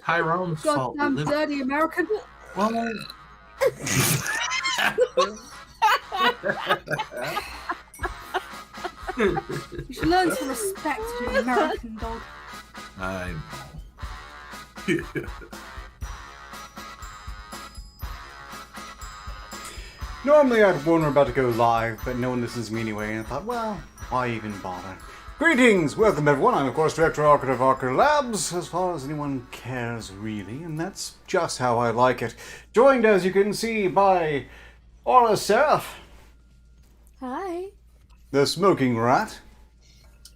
Tyrone's fault. Goddamn dirty American. Well, You should learn to respect your American dog. I know. Normally I'd warn we're about to go live, but no one listens to me anyway, and I thought, well, why even bother? Greetings! Welcome everyone, I'm of course Director of Arketer Labs, as far as anyone cares really, and that's just how I like it. Joined, as you can see, by Aura Seraph. Hi. The Smoking Rat.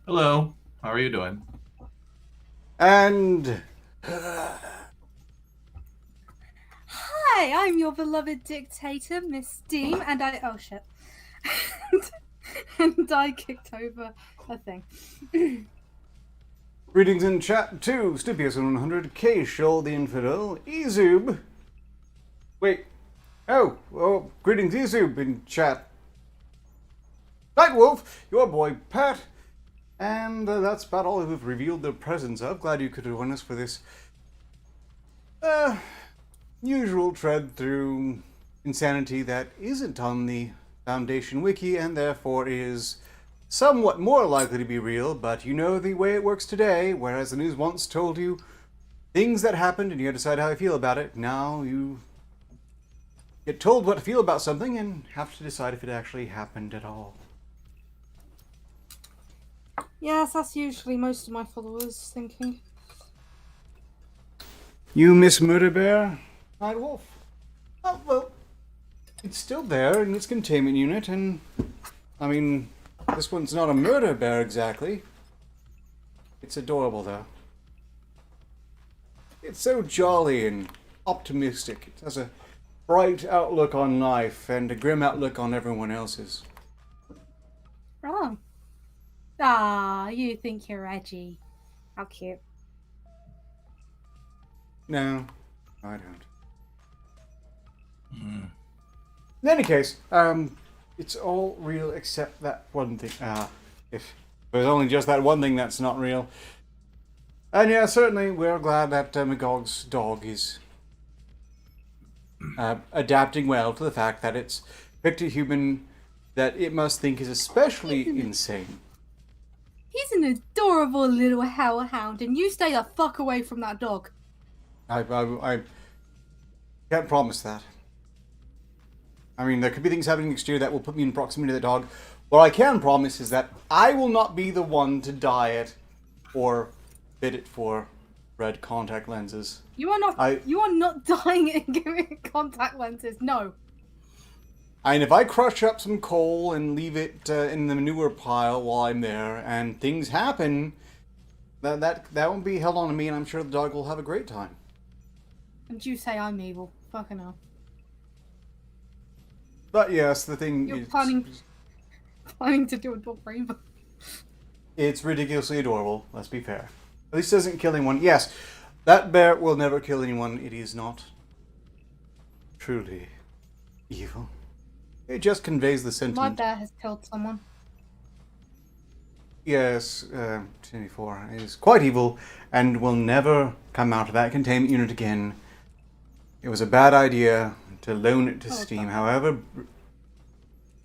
Hello. How are you doing? And... Hi, I'm your beloved dictator, Miss Deem, and I... Oh, shit. and I kicked over a thing. Greetings in chat too, Stupius100, K-Shoal the Infidel, Ezub. Wait. Oh, greetings Ezub in chat. Nightwolf, your boy Pat. And that's about all who've revealed their presence of. Glad you could join us for this usual tread through insanity that isn't on the Foundation Wiki and therefore is somewhat more likely to be real, but you know the way it works today, whereas the news once told you things that happened and you had to decide how you feel about it, now you get told what to feel about something and have to decide if it actually happened at all. Yes, that's usually most of my followers thinking. You miss Murder Bear? Nightwolf? Oh, well, it's still there in its containment unit, and, I mean, this one's not a murder bear exactly. It's adorable, though. It's so jolly and optimistic. It has a bright outlook on life and a grim outlook on everyone else's. Wrong. Ah, you think you're edgy. How cute. No, I don't. In any case, it's all real except that one thing. If there's only just that one thing that's not real. And yeah, certainly we're glad that Magog's dog is adapting well to the fact that it's picked a human that it must think is especially insane. He's an adorable little hellhound, and you stay the fuck away from that dog. I can't promise that. I mean, there could be things happening next year that will put me in proximity to the dog. What I can promise is that I will not be the one to dye it or fit it for red contact lenses. You are not. You are not dying it and giving it contact lenses. No. And if I crush up some coal and leave it in the manure pile while I'm there, and things happen, that won't be held on to me, and I'm sure the dog will have a great time. And you say I'm evil. Fucking hell. But yes, the thing You're is... planning to do a dog rainbow. It's ridiculously adorable, let's be fair. At least it doesn't kill anyone. Yes, that bear will never kill anyone. It is not truly evil. It just conveys the sentiment. My bear has killed someone. Yes, 24 is quite evil and will never come out of that containment unit again. It was a bad idea to loan it to Steam, however...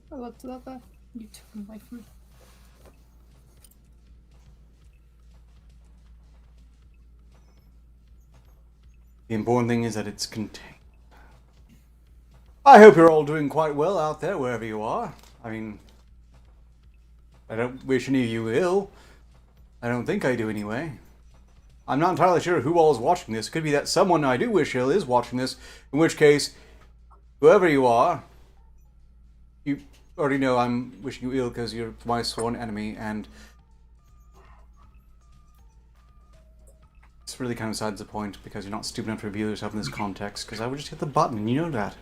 I loved that bear. You took him away from me. The important thing is that it's contained. I hope you're all doing quite well out there, wherever you are. I mean, I don't wish any of you ill. I don't think I do anyway. I'm not entirely sure who all is watching this. It could be that someone I do wish ill is watching this, in which case, whoever you are, you already know I'm wishing you ill because you're my sworn enemy, and it's really kind of besides the point because you're not stupid enough to reveal yourself in this context, because I would just hit the button and you know that.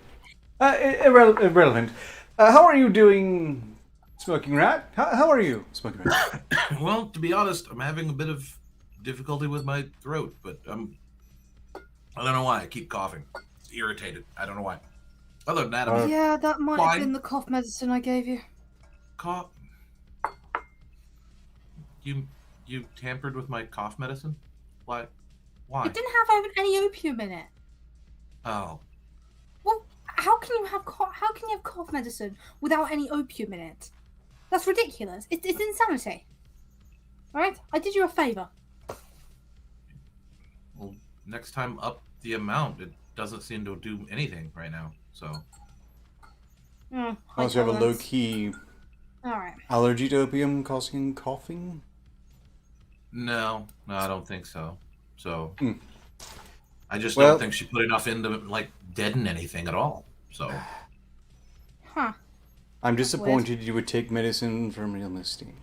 Irrelevant. How are you doing, Smoking Rat? How are you, Smoking Rat? Well, to be honest, I'm having a bit of difficulty with my throat, but I don't know why. I keep coughing. It's irritated. I don't know why. Other than that, I'm yeah, that might have been the cough medicine I gave you. cough. You tampered with my cough medicine? Why? Why? It didn't have any opium in it. Oh. Well, how can you have cough medicine without any opium in it? That's ridiculous. It's insanity. All right, I did you a favor. Well, next time up the amount. It doesn't seem to do anything right now. So. Unless you have a low-key Alright. allergy to opium causing coughing? No, I don't think so. So. Hmm. I just Well- don't think she put enough in to, like, deaden anything at all. So. Huh. I'm disappointed you would take medicine from real Misty.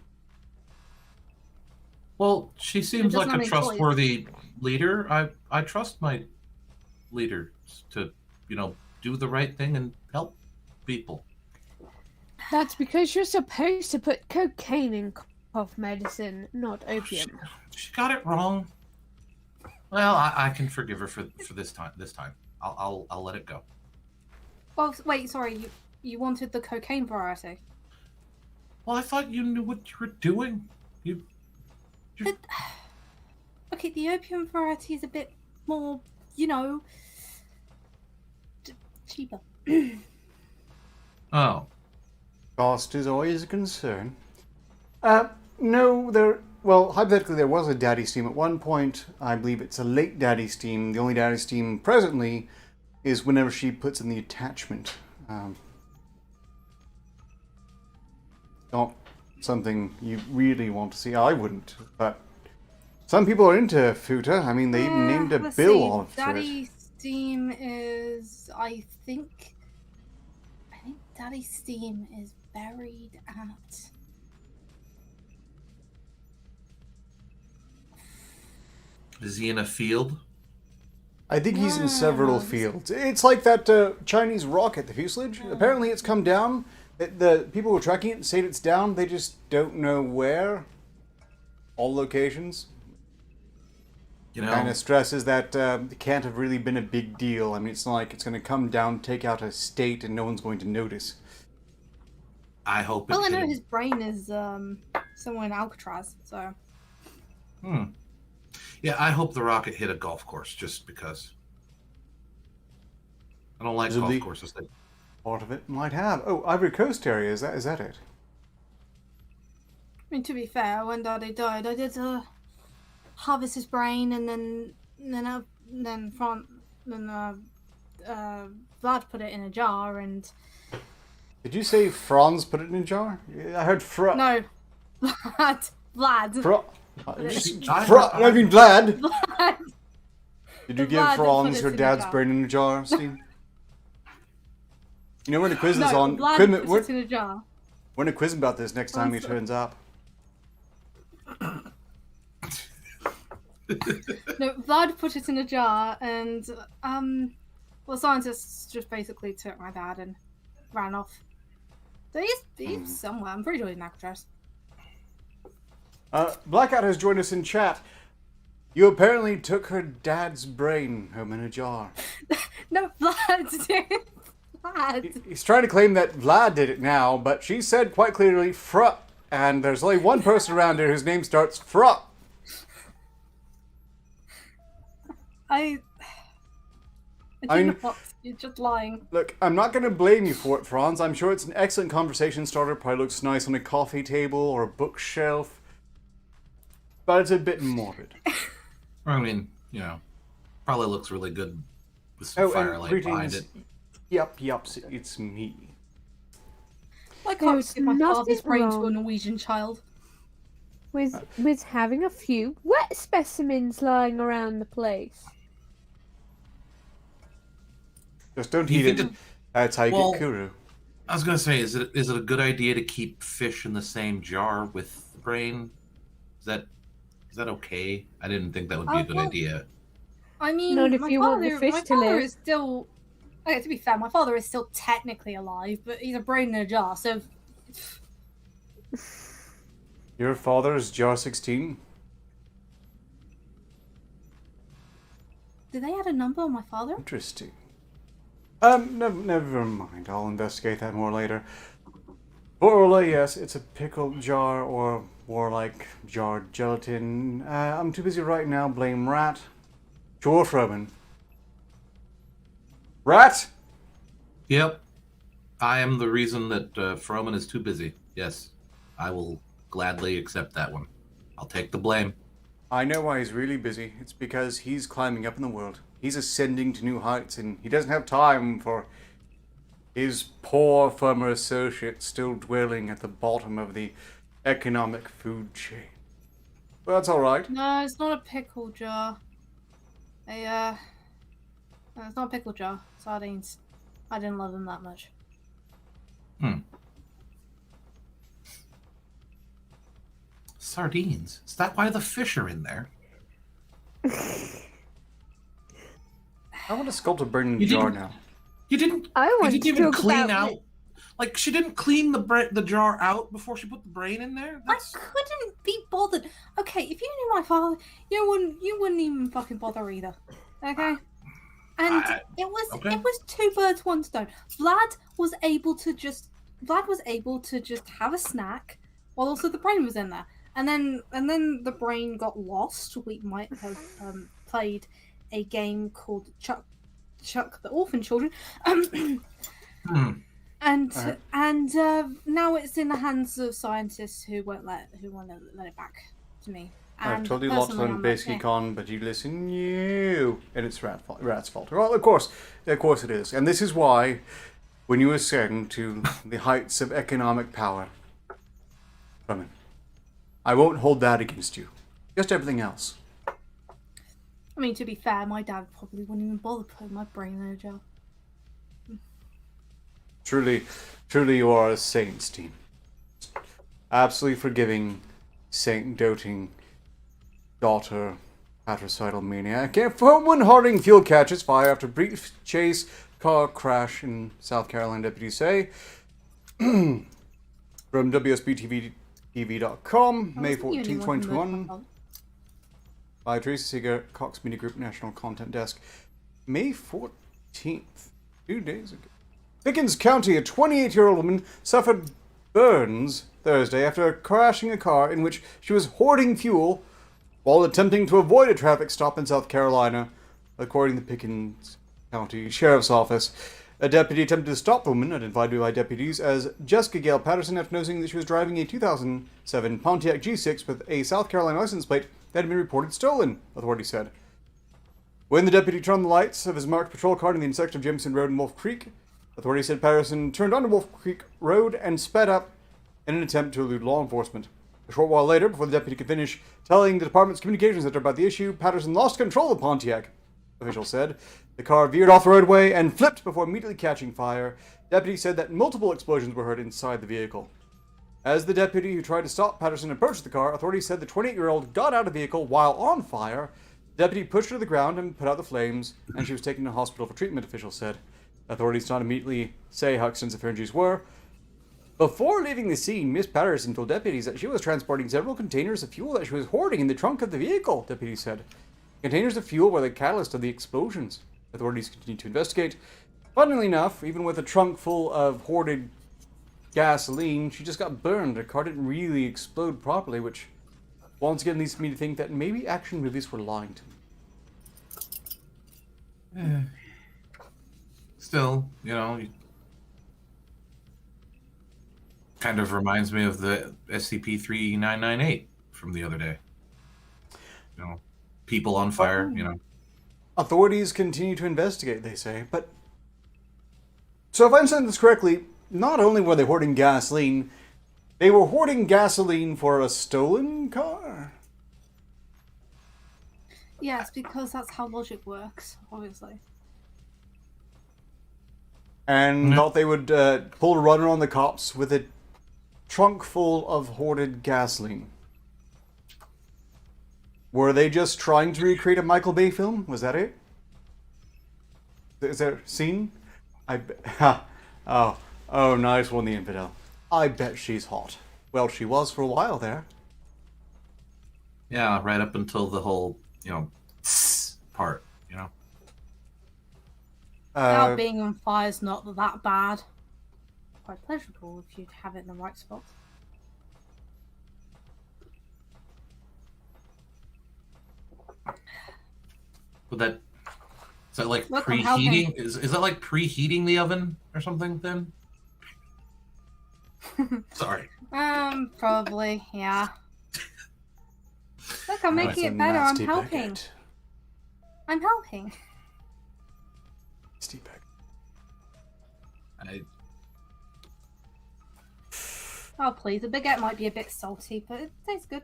Well, she seems does like not a make choice. trustworthy leader. I trust my leaders to, do the right thing and help people. That's because you're supposed to put cocaine in cough medicine, not opium. She got it wrong. Well, I can forgive her for this time. I'll let it go. Well, wait, sorry. You wanted the cocaine variety. Well, I thought you knew what you were doing. But, okay, the opium variety is a bit more, cheaper. Oh. Cost is always a concern. No, hypothetically there was a daddy steam at one point. I believe it's a late daddy steam. The only daddy steam presently is whenever she puts in the attachment. Not something you really want to see. I wouldn't, but some people are into futa. I mean, they even named a Let's bill see. on it. Daddy Steam is, I think Daddy Steam is buried at... Is he in a field? I think he's in No, several this- fields. It's like that Chinese rocket, the fuselage. Apparently it's come down. The people who are tracking it say it's down. They just don't know where. All locations. Kind of stresses that it can't have really been a big deal. I mean, it's not like it's going to come down, take out a state, and no one's going to notice. I hope it Well, I hit know him. his brain is somewhere in Alcatraz, so... Yeah, I hope the rocket hit a golf course, just because. I don't like Presumably- golf courses. Part of it might have. Oh, Ivory Coast area. Is that it? I mean, to be fair, when Daddy died, I did harvest his brain, and then Vlad put it in a jar, and Did you say Franz put it in a jar? I heard no, Vlad. I mean, Vlad. Vlad. Did you Vlad give put Franz it your in a dad's jar. brain in a jar, Steve? You know, we're in a quiz No, this on. Vlad We're, puts it in a jar. we're in a quiz about this next time he Also- turns up. No, Vlad put it in a jar, and scientists just basically took my dad and ran off. So he's somewhere. I'm pretty sure he's in Alcatraz. Blackout has joined us in chat. You apparently took her dad's brain home in a jar. No, Vlad did. Vlad. He's trying to claim that Vlad did it now, but she said quite clearly, "Fruh," and there's only one person around here whose name starts Fruh. I I do mean- not. You're just lying. Look, I'm not going to blame you for it, Franz. I'm sure it's an excellent conversation starter. Probably looks nice on a coffee table or a bookshelf. But it's a bit morbid. I mean, probably looks really good with some firelight behind it. Yup, it's me. I can't There's give my father's nothing brain to a wrong. Norwegian child. With having a few wet specimens lying around the place. Just don't Do you eat it. think That's how you Well- get Kuru. I was gonna say, is it a good idea to keep fish in the same jar with the brain? Is that okay? I didn't think that would be a good well- idea. I mean, Not if my you want the father, fish my to father live. is still. Okay, to be fair, my father is still technically alive, but he's a brain in a jar. So Your father is jar 16? did they add a number on my father? Interesting. Never mind. I'll investigate that more later. For Orla, yes, it's a pickle jar or more like jarred gelatin. I'm too busy right now. Blame Rat. Sure, Froman. Rat? Yep. I am the reason that Froman is too busy. Yes. I will gladly accept that one. I'll take the blame. I know why he's really busy. It's because he's climbing up in the world. He's ascending to new heights, and he doesn't have time for his poor former associate still dwelling at the bottom of the economic food chain. But that's alright. No, it's not a pickle jar. No, it's not a pickle jar. Sardines. I didn't love them that much. Sardines. Is that why the fish are in there? I want to sculpt a burning You jar didn't- now. You didn't. I You want didn't to even talk clean about out. Like she didn't clean the jar out before she put the brain in there. That's... I couldn't be bothered. Okay, if you knew my father, you wouldn't even fucking bother either. Okay? And it was two birds, one stone. Vlad was able to just have a snack while also the brain was in there. And then the brain got lost. We might have played a game called Chuck the Orphan Children. And now it's in the hands of scientists who won't let it back to me. I've And told you lots personally, on I'm Basic like, Econ, but you listen, and it's Rat's fault. Well, of course it is. And this is why, when you ascend to the heights of economic power, Roman, I won't hold that against you. Just everything else. I mean, to be fair, my dad probably wouldn't even bother putting my brain in a jar. Truly, you are a saint, team. Absolutely forgiving, saint-doting daughter, patricidal maniac. And when Harding fuel catches fire after brief chase, car crash in South Carolina, deputies say. From WSBTV.com, May 14, 2021. By Teresa Seeger, Cox Media Group National Content Desk. May 14th, 2 days ago. Pickens County, a 28-year-old woman suffered burns Thursday after crashing a car in which she was hoarding fuel while attempting to avoid a traffic stop in South Carolina, according to the Pickens County Sheriff's Office. A deputy attempted to stop the woman, identified by deputies as Jessica Gale Patterson, after noticing that she was driving a 2007 Pontiac G6 with a South Carolina license plate that had been reported stolen, authorities said. When the deputy turned on the lights of his marked patrol car in the intersection of Jameson Road and Wolf Creek, authorities said Patterson turned onto Wolf Creek Road and sped up in an attempt to elude law enforcement. A short while later, before the deputy could finish telling the department's communications center about the issue, Patterson lost control of the Pontiac, officials said. The car veered off the roadway and flipped before immediately catching fire. Deputies said that multiple explosions were heard inside the vehicle. As the deputy who tried to stop Patterson approached the car, authorities said the 28-year-old got out of the vehicle while on fire. The deputy pushed her to the ground and put out the flames, and she was taken to hospital for treatment, officials said. Authorities did not immediately say how extensive her injuries were. Before leaving the scene, Miss Patterson told deputies that she was transporting several containers of fuel that she was hoarding in the trunk of the vehicle, deputies said. Containers of fuel were the catalyst of the explosions. Authorities continued to investigate. Funnily enough, even with a trunk full of hoarded gasoline, she just got burned. Her car didn't really explode properly, which once again leads me to think that maybe action movies were lying to me. Still, kind of reminds me of the SCP-3998 from the other day. People on fire, Authorities continue to investigate, they say, but... So if I understand this correctly, not only were they hoarding gasoline, they were hoarding gasoline for a stolen car? Yes, because that's how logic works, obviously. And thought they would pull a runner on the cops with a trunk full of hoarded gasoline. Were they just trying to recreate a Michael Bay film? Was that it? Is there a scene? Oh, nice one, the infidel. I bet she's hot. Well, she was for a while there. Yeah, right up until the whole, part, Now being on fire is not that bad. Quite pleasurable if you have it in the right spot. Would that is that like Look, I'm helping. preheating? Is that like preheating the oven or something then? Sorry. Probably, yeah. Look, I'm making That's it a better. I'm nasty helping. baguette. I'm helping. Nasty baguette. Oh, please. The baguette might be a bit salty, but it tastes good.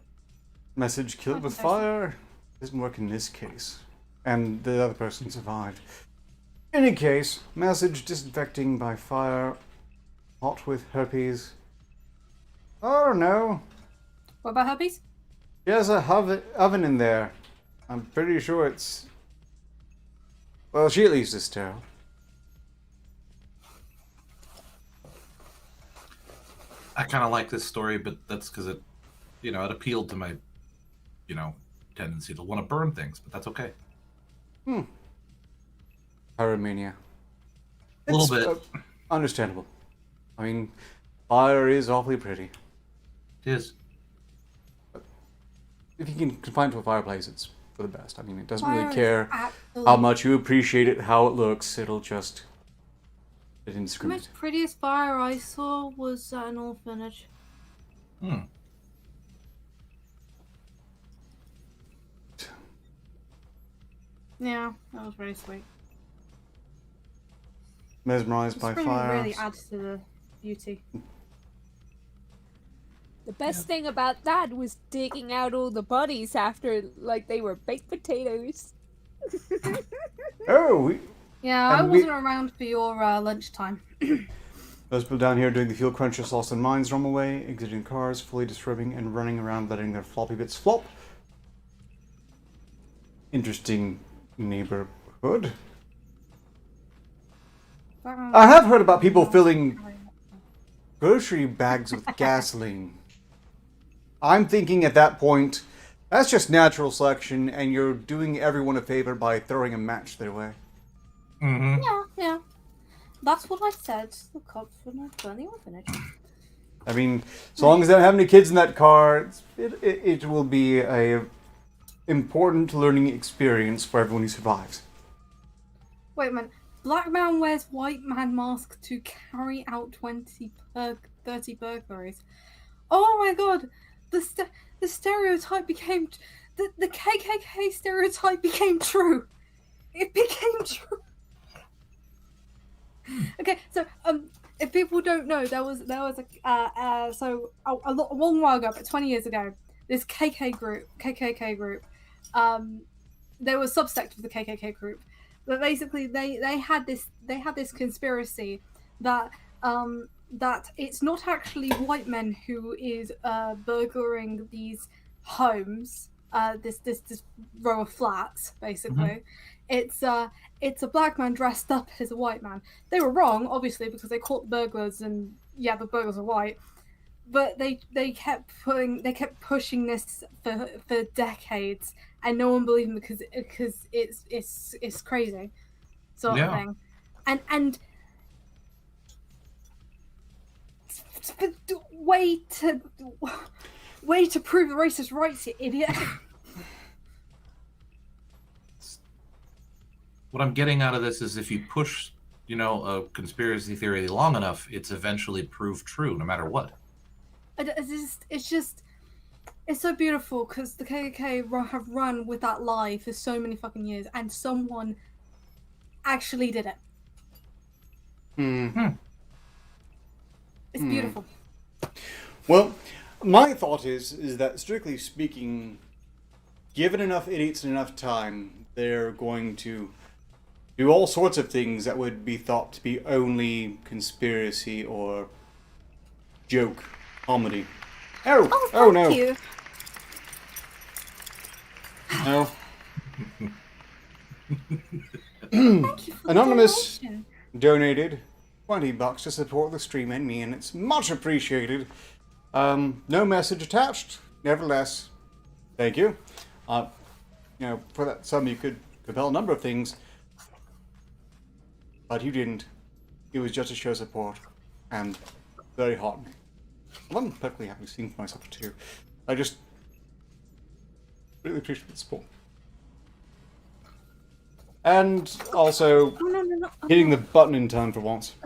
Message killed with fire. Doesn't work in this case. And the other person survived. In any case, message disinfecting by fire. Hot with herpes. I don't know. What about herpes? There's a oven in there. I'm pretty sure it's... Well, she at least is sterile. I kind of like this story, but that's because it, it appealed to my, tendency to want to burn things. But that's okay. Pyromania. A little bit. Understandable. I mean, fire is awfully pretty. It is. If you can confine it to a fireplace, it's for the best. I mean, it doesn't really Fire is care absolutely- how much you appreciate it, how it looks. It'll just... It The indiscriminate. most prettiest fire I saw was at an orphanage. Yeah, that was very sweet. Mesmerized by This really, fire. really adds to the beauty. The best thing about that was digging out all the bodies after, like, they were baked potatoes. Oh, Yeah, I And we- wasn't around for your lunchtime. those people down here doing the fuel crunches lost their minds, normal way, exiting cars, fully disturbing and running around letting their floppy bits flop. Interesting neighborhood. I have heard about people filling grocery bags with gasoline. I'm thinking at that point, that's just natural selection, and you're doing everyone a favor by throwing a match their way. Mm-hmm. Yeah. That's what I said to the cops when I burned the orphanage. I mean, as long as they don't have any kids in that car, it will be a important learning experience for everyone who survives. Wait a minute. Black man wears white man mask to carry out 30 burglaries. Oh my god! The stereotype became... The KKK stereotype became true! It became true! Okay, so if people don't know, there was a long while ago, but 20 years ago, this KKK group, they were a subsect of the KKK group, but basically they had this conspiracy that that it's not actually white men who is burglaring these homes, this row of flats, basically. It's a black man dressed up as a white man. They were wrong, obviously, because they caught burglars, and yeah, the burglars are white. But they kept pushing this for decades, and no one believed them because it's crazy, sort of thing, and way to prove the racist rights, you idiot. What I'm getting out of this is if you push, a conspiracy theory long enough, it's eventually proved true, no matter what. It's so beautiful because the KKK have run with that lie for so many fucking years, and someone actually did it. It's beautiful. Well, my thought is that, strictly speaking, given enough idiots and enough time, they're going to do all sorts of things that would be thought to be only conspiracy or joke, comedy. Oh no. Thank you. No. Thank you for the Anonymous donation. donated $20 to support the stream and me, and it's much appreciated. No message attached. Nevertheless, thank you. For that sum you could compel a number of things, but you didn't. It was just to show support, and very heartening. Well, I'm perfectly happy seeing for myself too. I just really appreciate the support. And also No. hitting the button in time for once.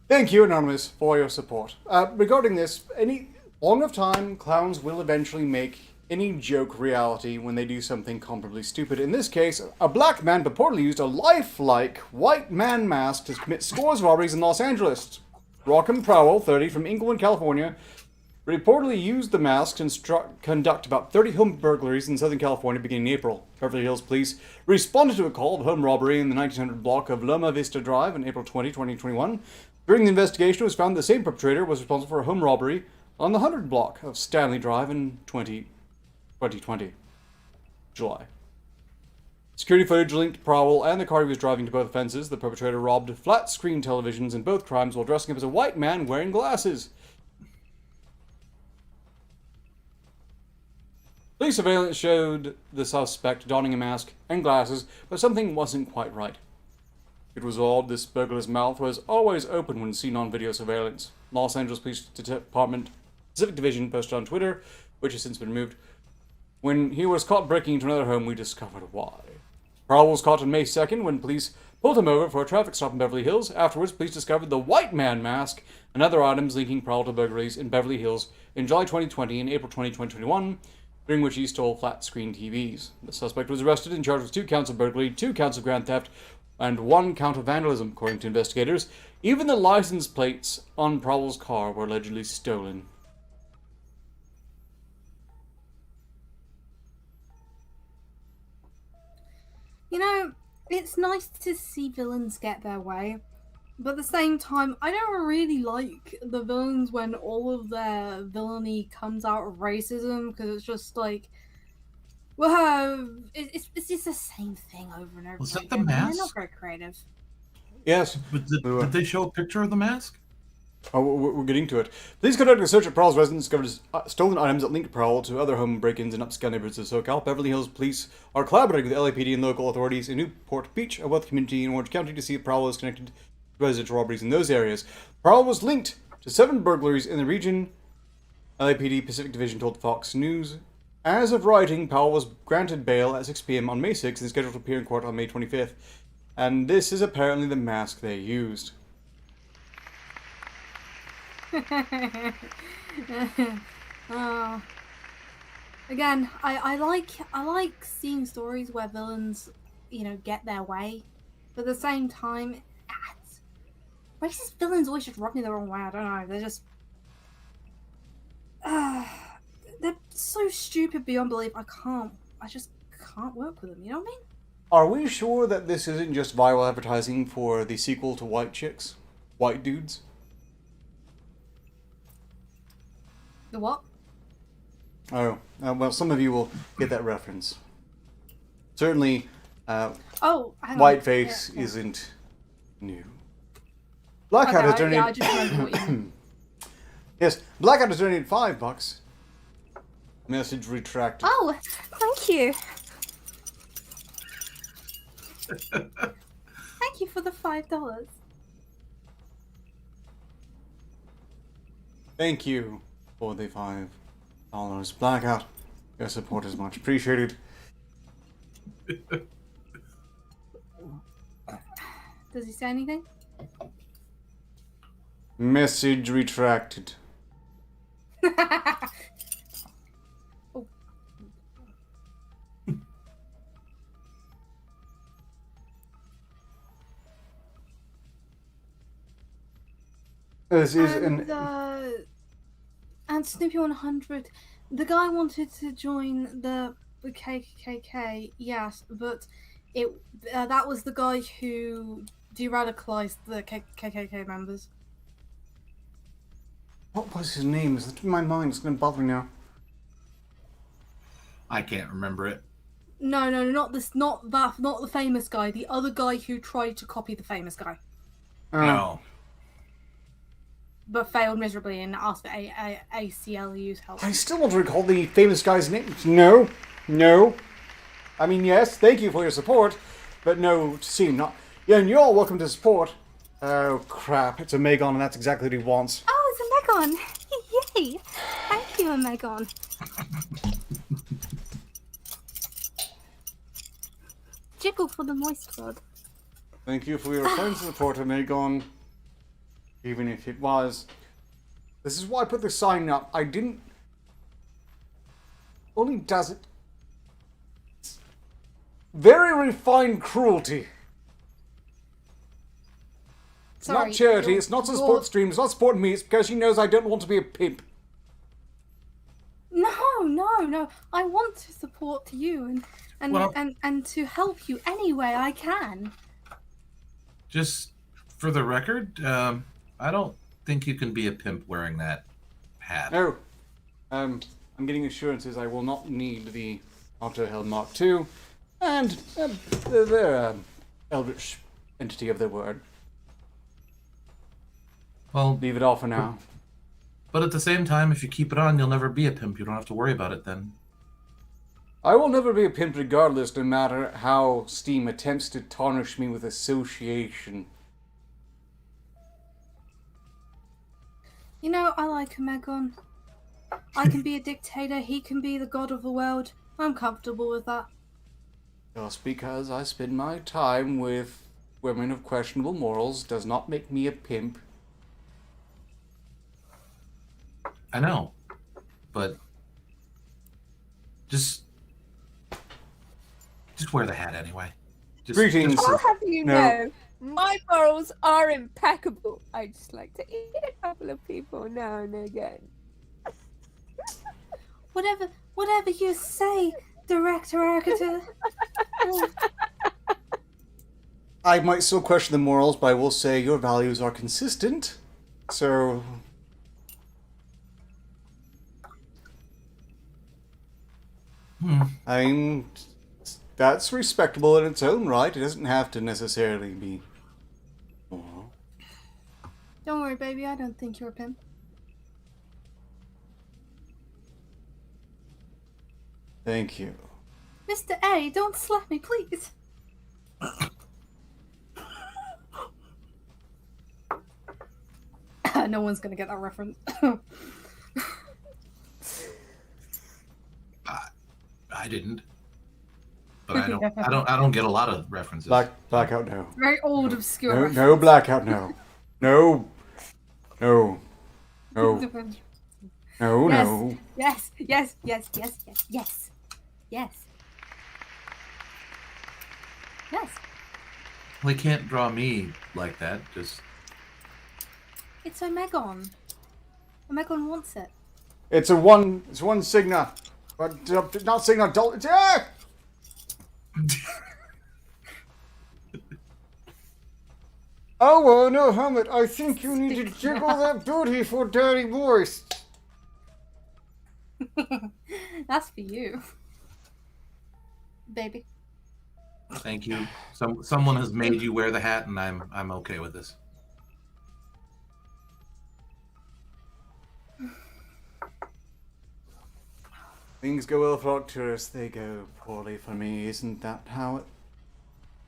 Thank you, Anonymous, for your support. Regarding this, any long of time, clowns will eventually make any joke reality when they do something comparably stupid. In this case, a black man purportedly used a lifelike white man mask to commit scores of robberies in Los Angeles. Rockham Prowell, 30, from Inglewood, California, reportedly used the mask to conduct about 30 home burglaries in Southern California beginning in April. Beverly Hills Police responded to a call of home robbery in the 1900 block of Loma Vista Drive on April 20, 2021. During the investigation, it was found the same perpetrator was responsible for a home robbery on the 100 block of Stanley Drive in 2020, July. Security footage linked Prowell and the car he was driving to both offenses. The perpetrator robbed flat-screen televisions in both crimes while dressing up as a white man wearing glasses. Police surveillance showed the suspect donning a mask and glasses, but something wasn't quite right. It was odd, this burglar's mouth was always open when seen on video surveillance. Los Angeles Police Department Pacific Division posted on Twitter, which has since been removed. When he was caught breaking into another home, we discovered why. Prowell was caught on May 2nd when police pulled him over for a traffic stop in Beverly Hills. Afterwards, police discovered the white man mask and other items linking Prowell to burglaries in Beverly Hills in July 2020 and April 2021, during which he stole flat-screen TVs. The suspect was arrested and charged with 2 counts of burglary, 2 counts of grand theft, and 1 count of vandalism, according to investigators. Even the license plates on Prowell's car were allegedly stolen. You know, it's nice to see villains get their way, but at the same time, I don't really like the villains when all of their villainy comes out of racism, because it's just like, well, it's just the same thing over and over. Was that again. the mask? They're not very creative. Yes. But did they show a picture of the mask? Oh, we're getting to it. Police conducted a search at Prowell's residence, discovered stolen items that linked Prowell to other home break-ins in upscale neighborhoods of SoCal. Beverly Hills Police are collaborating with LAPD and local authorities in Newport Beach, a wealthy community in Orange County, to see if Prowell is connected to residential robberies in those areas. Prowell was linked to 7 burglaries in the region, LAPD Pacific Division told Fox News. As of writing, Powell was granted bail at 6 p.m. on May 6th and is scheduled to appear in court on May 25th. And this is apparently the mask they used. Again, I like seeing stories where villains, get their way, but at the same time, racist villains always just rub me the wrong way. I don't know. They're just they're so stupid beyond belief. I just can't work with them. You know what I mean? Are we sure that this isn't just viral advertising for the sequel to White Chicks? White Dudes? The what? Oh, well, some of you will get that reference. Certainly, Whiteface isn't new. Blackout has donated... I just remember what you meant. Yes, Blackout has donated $5. Message retracted. Oh, thank you. Thank you for the $5. Thank you for the $5. Blackout, your support is much appreciated. Does he say anything? Message retracted. Oh. This is and Snoopy 100, the guy wanted to join the KKK, yes, but that was the guy who de-radicalized the KKK members. What was his name? It's in my mind. It's going to bother me now. I can't remember it. No, not the famous guy. The other guy who tried to copy the famous guy. No. But failed miserably and asked for ACLU's help. I still want to recall the famous guy's name. No. I mean, yes, thank you for your support, but no, not. Yeah, and you're all welcome to support. Oh, crap. It's a Megon, and that's exactly what he wants. Oh, it's a Megon. Yay. Thank you, Megon. struggle for the moist blood. Thank you for your kind support, Amegon. Even if it was. This is why I put the sign up. I didn't... Only does it... It's very refined cruelty. It's not charity, it's not to support stream, it's not supporting me, it's because she knows I don't want to be a pimp. No. I want to support you and to help you any way I can. Just for the record, I don't think you can be a pimp wearing that hat. No. I'm getting assurances I will not need the Arketer Mark II, and their eldritch entity of their word. Well, Leave it all for now. but at the same time, if you keep it on, you'll never be a pimp. You don't have to worry about it then. I will never be a pimp regardless, no matter how Steam attempts to tarnish me with association. You know, I like Amegon. I can be a dictator, he can be the god of the world. I'm comfortable with that. Just because I spend my time with women of questionable morals does not make me a pimp. I know, but just wear the hat anyway. Greetings. I'll have you No. know, my morals are impeccable. I just like to eat a couple of people now and again. Whatever you say, Director Arketer. I might still question the morals, but I will say your values are consistent. So... I mean, that's respectable in its own right. It doesn't have to necessarily be moral. Don't worry, baby, I don't think you're a pimp. Thank you. Mr. A, don't slap me, please. No one's gonna get that reference. I didn't, but I don't get a lot of references. Blackout, no. Very old, obscure No, reference. no blackout, no. No. No. No. No, no. Yes. Yes. Well, they can't draw me like that. Just It's Omegon. Omegon wants it. It's one Signa. But not Signa, Oh, no, Helmet, I think you need to jiggle that booty for Daddy Moist. That's for you, baby. thank you. Someone has made you wear the hat, and I'm okay with this. Things go well for Arcturus, they go poorly for me. Isn't that how it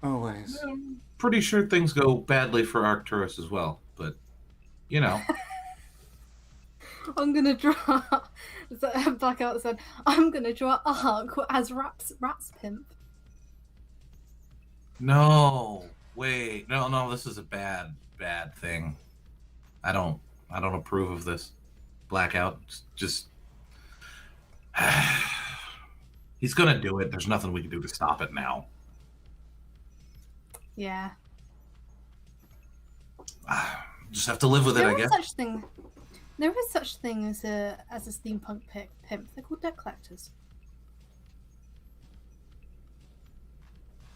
always? I'm pretty sure things go badly for Arcturus as well, but you know. I'm gonna draw. Blackout said, "I'm gonna draw Ark as Rat's pimp." No, wait, no, this is a bad thing. I don't approve of this. Blackout, just he's gonna do it. There's nothing we can do to stop it now. Yeah. Just have to live with it, I guess. There is such thing as a steampunk pimp. They're called debt collectors.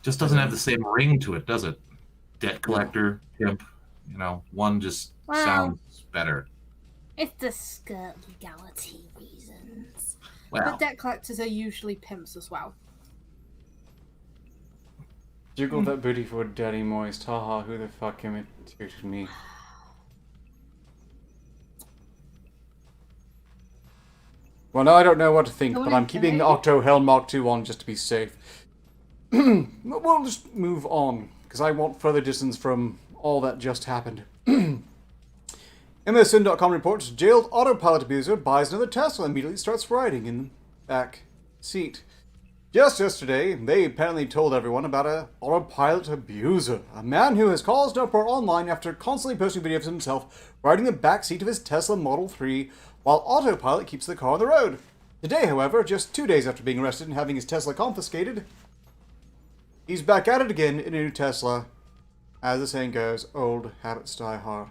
Just doesn't have the same ring to it, does it? Debt collector, pimp, one just sounds better. It's the skirt legality reasons. Well, But debt collectors are usually pimps as well. Jiggle that booty for Daddy Moist. Haha, who the fuck imitated me? Well, now I don't know what to think, but I'm keeping the Octo Helm Mark II on just to be safe. We'll just move on, because I want further distance from all that just happened. MSN.com reports, jailed autopilot abuser buys another Tesla and immediately starts riding in the back seat. Just yesterday, they apparently told everyone about a autopilot abuser, a man who has caused uproar online after constantly posting videos of himself riding the backseat of his Tesla Model 3 while autopilot keeps the car on the road. Today, however, just 2 days after being arrested and having his Tesla confiscated, he's back at it again in a new Tesla. As the saying goes, old habits die hard.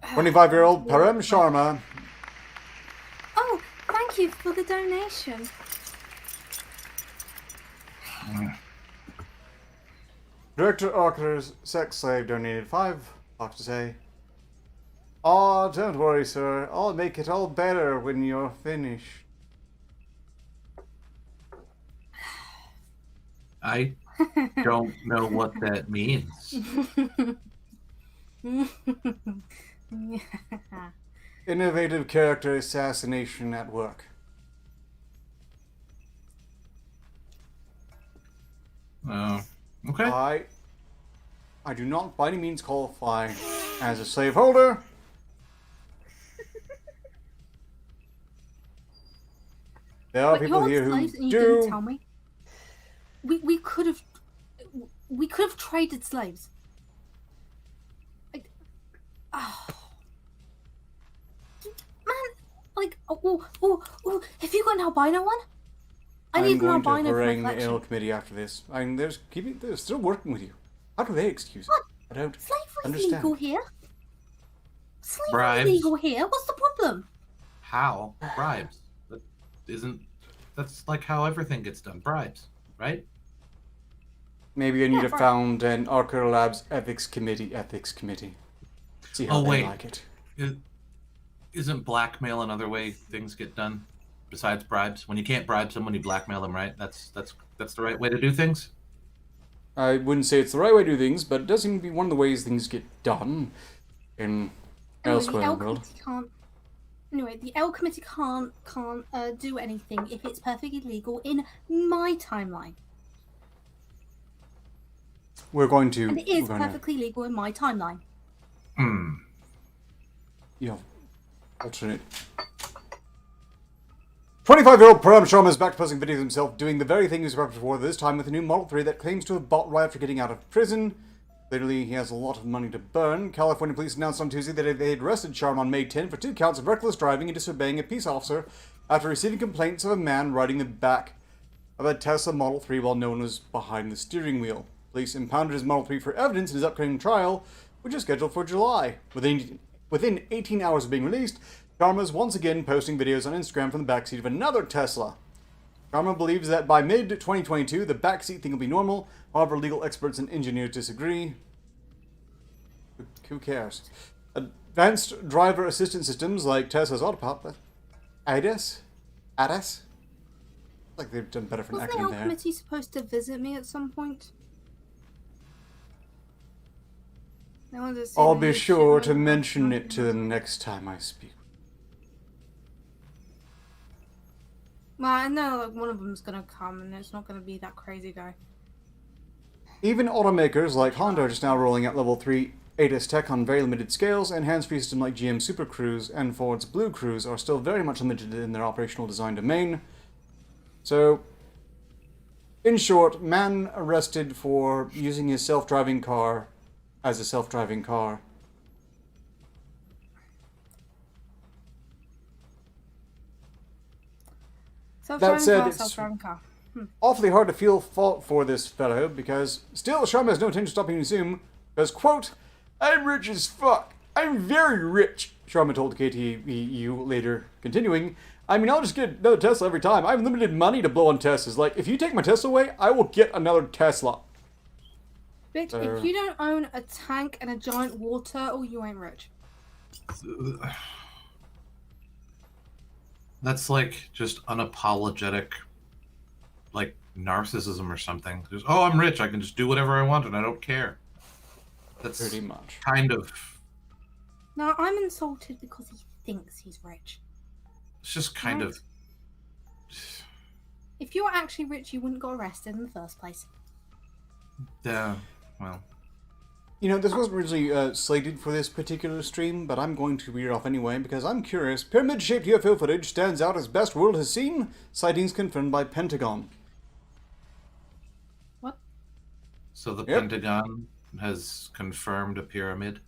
25-year-old Param Sharma. Oh, thank you for the donation. Director of Arketer's sex slave donated $5 to say, "Aw, don't worry, sir. I'll make it all better when you're finished." I don't know what that means. Innovative character assassination at work. Oh, okay. I do not by any means qualify as a slaveholder. There are people here who slaves and you do. didn't tell me. We could have traded slaves. Like, oh. Man, like, have you got an albino one? I need an I'm going albino to for my harangue the collection. Ale Committee after this. I mean, they're still working with you. How do they excuse it? What? I don't Slavery's understand. legal here. Slavery's Bribes. legal here. What's the problem? How? Bribes. That's like how everything gets done. Bribes, right? Maybe I need to right. found an Arketer Labs ethics committee. See how they wait. like it. Isn't blackmail another way things get done besides bribes? When you can't bribe someone, you blackmail them, right? That's the right way to do things? I wouldn't say it's the right way to do things, but it does seem to be one of the ways things get done in elsewhere in the world. The L Committee can't do anything if it's perfectly legal in my timeline. We're going to. And it is we're gonna, perfectly legal in my timeline. You know, alternate. 25-year-old Param Sharma is back to posting videos of himself doing the very thing he was prepped for, this time with a new Model 3 that claims to have bought right after getting out of prison. Clearly, he has a lot of money to burn. California police announced on Tuesday that they had arrested Sharma on May 10 for 2 counts of reckless driving and disobeying a peace officer after receiving complaints of a man riding the back of a Tesla Model 3 while no one was behind the steering wheel. Police impounded his Model 3 for evidence in his upcoming trial, which is scheduled for July. Within 18 hours of being released, Sharma is once again posting videos on Instagram from the backseat of another Tesla. Sharma believes that by mid-2022, the backseat thing will be normal. However, legal experts and engineers disagree. Who cares? Advanced driver assistance systems like Tesla's autopilot, ADAS, like they've done better for an Wasn't the acronym L there. Committee supposed to visit me at some point? They wanted to see I'll me be with sure shit to on my mention back. it to them next time I speak. Well, I know like one of them's gonna come, and it's not gonna be that crazy guy. Even automakers like Honda are just now rolling out level 3 ADAS tech on very limited scales, and hands-free systems like GM Super Cruise and Ford's Blue Cruise are still very much limited in their operational design domain. So, in short, man arrested for using his self-driving car as a self-driving car. Self-driving said, car, it's- self-driving car. Awfully hard to feel fault for this fellow, because still Sharma has no intention of stopping him soon, because, quote, "I'm rich as fuck. I'm very rich," Sharma told KTVU later, continuing, "I mean, I'll just get another Tesla every time. I have limited money to blow on Teslas. Like, if you take my Tesla away, I will get another Tesla." Bitch, if you don't own a tank and a giant water turtle, you ain't rich. That's like just unapologetic, like narcissism or something. Just, oh, I'm rich. I can just do whatever I want and I don't care. That's Pretty much. kind of. No, I'm insulted because he thinks he's rich. It's just kind Right. of. If you were actually rich, you wouldn't get arrested in the first place. Yeah. Well. You know, this wasn't originally slated for this particular stream, but I'm going to read it off anyway because I'm curious. Pyramid-shaped UFO footage stands out as best world has seen. Sightings confirmed by Pentagon. What? So the Pentagon has confirmed a pyramid?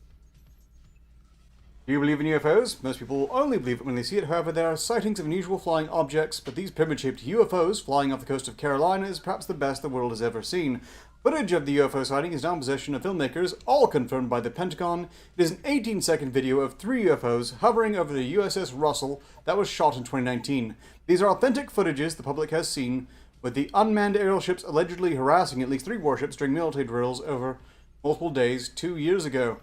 Do you believe in UFOs? Most people will only believe it when they see it. However, there are sightings of unusual flying objects, but these pyramid-shaped UFOs flying off the coast of Carolina is perhaps the best the world has ever seen. Footage of the UFO sighting is now in possession of filmmakers, all confirmed by the Pentagon. It is an 18-second video of 3 UFOs hovering over the USS Russell that was shot in 2019. These are authentic footages the public has seen, with the unmanned aerial ships allegedly harassing at least 3 warships during military drills over multiple days 2 years ago.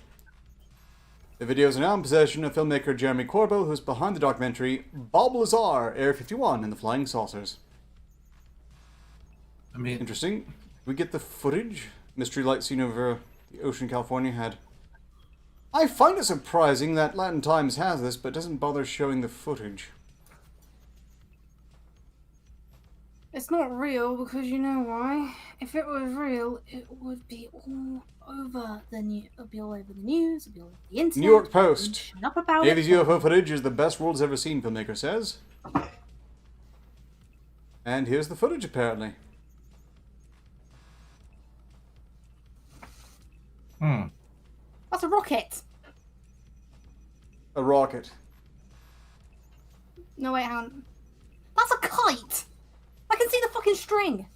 The videos are now in possession of filmmaker Jeremy Corbell, who is behind the documentary Bob Lazar, Area 51 and the Flying Saucers. I mean, Interesting. We get the footage Mystery Light seen over the ocean California had. I find it surprising that Latin Times has this, but doesn't bother showing the footage. It's not real because you know why? If it was real, it would be all over the news. It would be all over the news. It would be all over the internet. New York Post. Shut up about Navy's it. UFO footage is the best world's ever seen, filmmaker says. And here's the footage, apparently. That's a rocket. A rocket. No, wait, hang on. That's a kite. I can see the fucking string.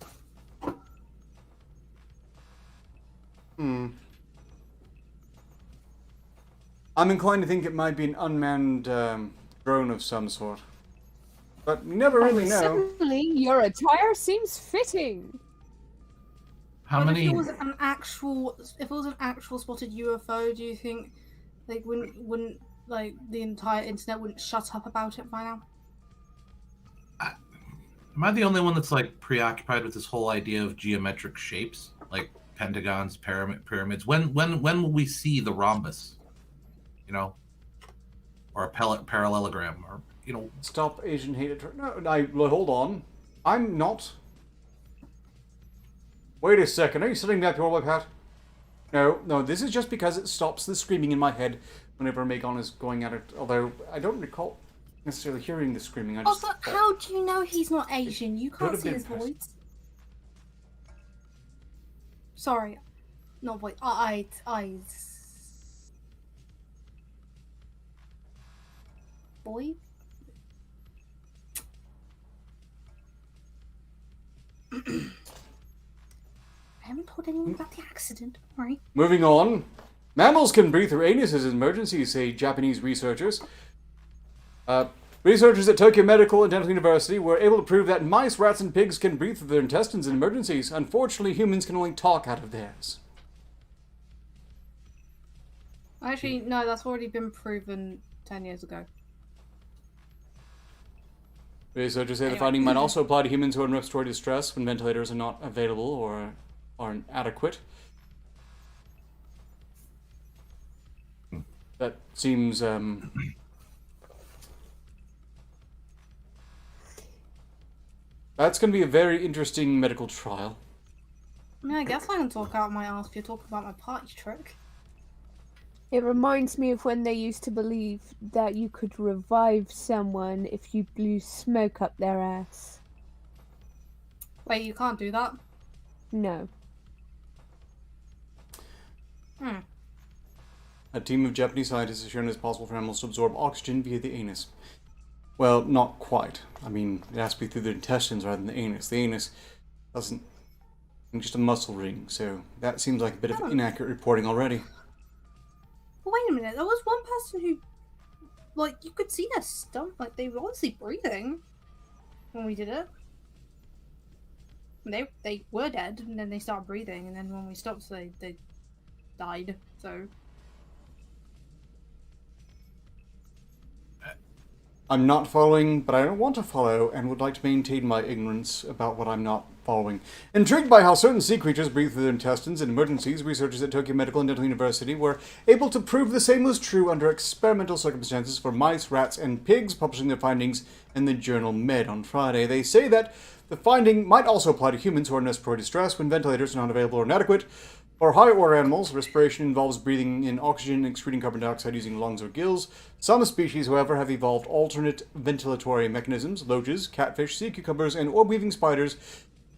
I'm inclined to think it might be an unmanned drone of some sort. But you never really know. Suddenly, your attire seems fitting. how But many? If it was an actual spotted UFO, do you think like wouldn't like the entire internet wouldn't shut up about it by now? Am I the only one that's like preoccupied with this whole idea of geometric shapes, like pentagons, pyramids? When will we see the rhombus? You know, or a parallelogram, or you know. Stop Asian hate. No, hold on. I'm not. Wait a second. Are you sitting back your hat? No. This is just because it stops the screaming in my head whenever Megan is going at it. Although I don't recall necessarily hearing the screaming. I just Also, how do you know he's not Asian? You could can't have see been his pressed. voice. Sorry, not voice. Eyes. Boy. I haven't told anyone about the accident, right? Moving on. Mammals can breathe through anuses in emergencies, say Japanese researchers. Researchers at Tokyo Medical and Dental University were able to prove that mice, rats, and pigs can breathe through their intestines in emergencies. Unfortunately, humans can only talk out of theirs. Actually, no, that's already been proven 10 years ago. Researchers say the Anyway. finding might also apply to humans who are in respiratory distress when ventilators are not available or aren't adequate. That seems, that's going to be a very interesting medical trial. I mean, I guess I can talk out my ass if you're talking about my party trick. It reminds me of when they used to believe that you could revive someone if you blew smoke up their ass. Wait, you can't do that? No. A team of Japanese scientists has shown it is possible for animals to absorb oxygen via the anus. Well, not quite. I mean, it has to be through the intestines rather than the anus. The anus doesn't... It's just a muscle ring, so that seems like a bit of inaccurate reporting already. But wait a minute, there was one person who, like, you could see their stomach, like, they were obviously breathing when we did it. They were dead, and then they started breathing, and then when we stopped, they died, so... I'm not following, but I don't want to follow, and would like to maintain my ignorance about what I'm not following. Intrigued by how certain sea creatures breathe through their intestines in emergencies, researchers at Tokyo Medical and Dental University were able to prove the same was true under experimental circumstances for mice, rats, and pigs, publishing their findings in the journal Med on Friday. They say that the finding might also apply to humans who are in respiratory distress when ventilators are not available or inadequate. For higher-order animals, respiration involves breathing in oxygen and excreting carbon dioxide using lungs or gills. Some species, however, have evolved alternate ventilatory mechanisms. Loaches, catfish, sea cucumbers, and orb-weaving spiders